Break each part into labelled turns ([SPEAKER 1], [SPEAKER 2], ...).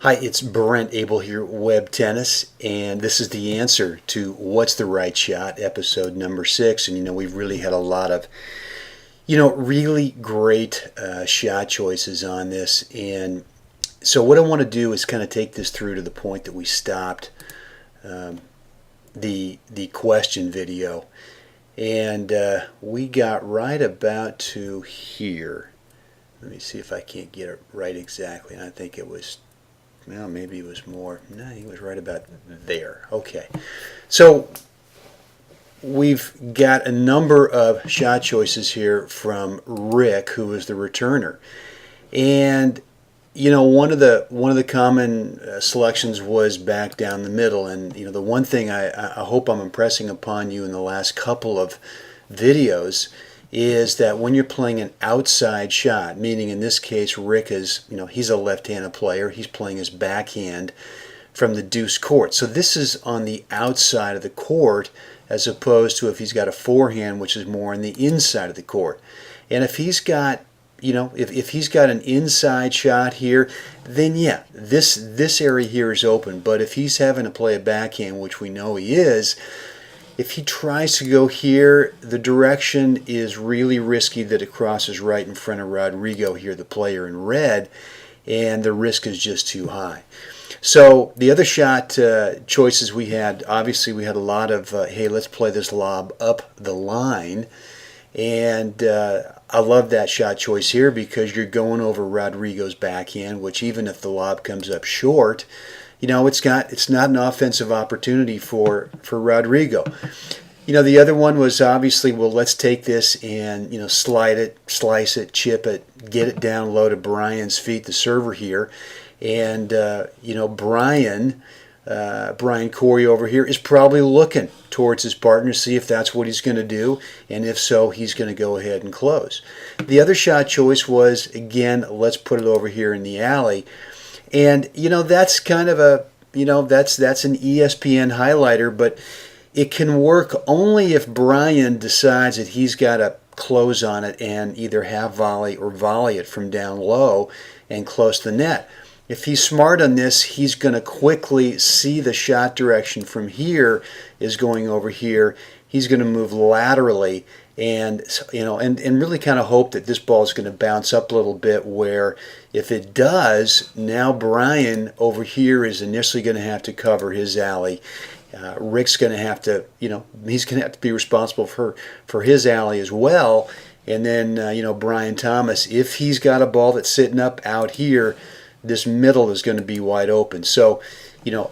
[SPEAKER 1] Hi, it's Brent Abel here, Web Tennis, and this is the answer to What's the Right Shot, episode number 6. And we've really had a lot of, really great shot choices on this. And so what I want to do is kind of take this through to the point that we stopped the question video. And we got right about to here. Let me see if I can't get it right exactly. And I think it was, well, maybe it was more. No, he was right about there. Okay. So we've got a number of shot choices here from Rick, who is the returner. And one of the common selections was back down the middle. And the one thing I hope I'm impressing upon you in the last couple of videos is that when you're playing an outside shot, meaning in this case Rick is, he's a left-handed player, he's playing his backhand from the deuce court. So this is on the outside of the court as opposed to if he's got a forehand, which is more on the inside of the court. And if he's got, if he's got an inside shot here, then yeah, this area here is open. But if he's having to play a backhand, which we know he is, if he tries to go here, the direction is really risky that it crosses right in front of Rodrigo here, the player in red, and the risk is just too high. So the other shot choices we had, obviously we had a lot of, hey, let's play this lob up the line. And I love that shot choice here because you're going over Rodrigo's backhand, which even if the lob comes up short, it's not an offensive opportunity for Rodrigo. The other one was obviously, well, let's take this and slide it, slice it, chip it, get it down low to Brian's feet, the server here, and Brian Corey over here is probably looking towards his partner to see if that's what he's going to do, and if so, he's going to go ahead and close. The other shot choice was, again, let's put it over here in the alley. And that's kind of a that's an ESPN highlighter, but it can work only if Brian decides that he's got to close on it and either have volley or volley it from down low and close the net. If he's smart on this, he's going to quickly see the shot direction from here is going over here. He's going to move laterally and and really kind of hope that this ball is going to bounce up a little bit, where if it does, now Brian over here is initially going to have to cover his alley. Rick's going to have to, he's going to have to be responsible for his alley as well. And then, Brian Thomas, if he's got a ball that's sitting up out here, this middle is going to be wide open. So,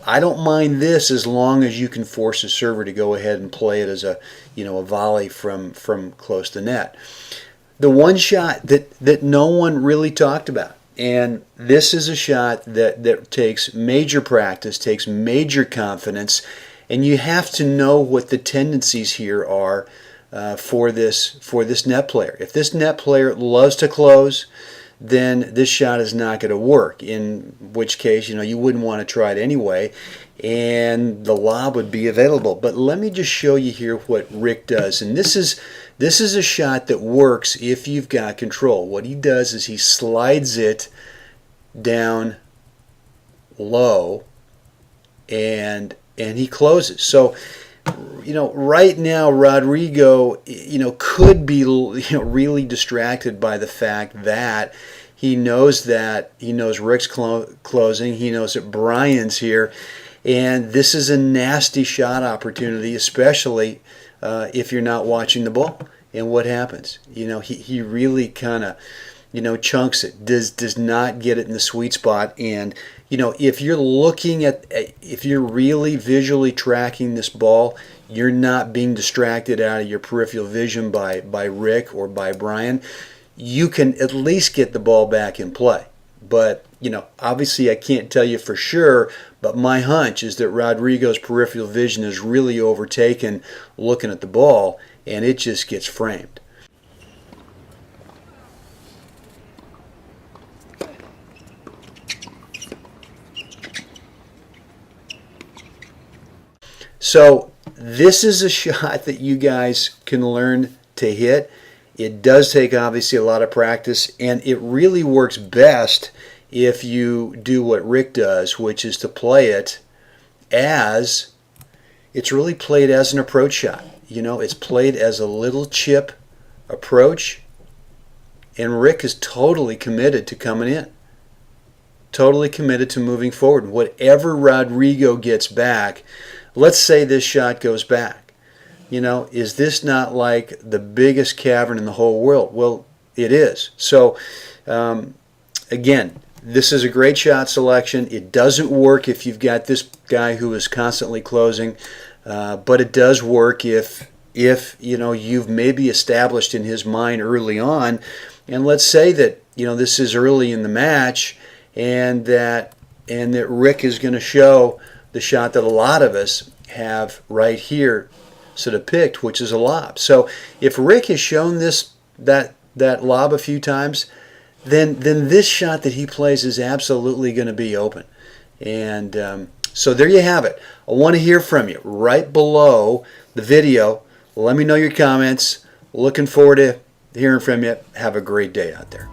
[SPEAKER 1] I don't mind this as long as you can force a server to go ahead and play it as a volley from close to net. The one shot that no one really talked about, and this is a shot that takes major practice, takes major confidence, and you have to know what the tendencies here are for this net player. If this net player loves to close, then this shot is not going to work, in which case you wouldn't want to try it anyway, and the lob would be available. But let me just show you here what Rick does, and this is a shot that works if you've got control. What he does is he slides it down low and he closes. So right now Rodrigo, could be, really distracted by the fact that he knows Rick's closing, he knows that Brian's here, and this is a nasty shot opportunity, especially if you're not watching the ball. And what happens? He really kind of, chunks it, does not get it in the sweet spot. And if you're looking if you're really visually tracking this ball, you're not being distracted out of your peripheral vision by Rick or by Brian, you can at least get the ball back in play. But obviously I can't tell you for sure, but my hunch is that Rodrigo's peripheral vision is really overtaken looking at the ball, and it just gets framed. So this is a shot that you guys can learn to hit. It does take obviously a lot of practice, and it really works best if you do what Rick does, which is to play it as, it's really played as an approach shot. You know, it's played as a little chip approach, and Rick is totally committed to coming in. Totally committed to moving forward. Whatever Rodrigo gets back, let's say this shot goes back. You know, is this not like the biggest cavern in the whole world? Well, it is. So, again, this is a great shot selection. It doesn't work if you've got this guy who is constantly closing, but it does work if you know, you've maybe established in his mind early on, and let's say that, you know, this is early in the match, and that Rick is going to show the shot that a lot of us have right here sort of picked, which is a lob. So if Rick has shown that lob a few times, then this shot that he plays is absolutely going to be open. And so there you have it. I want to hear from you right below the video. Let me know your comments. Looking forward to hearing from you. Have a great day out there.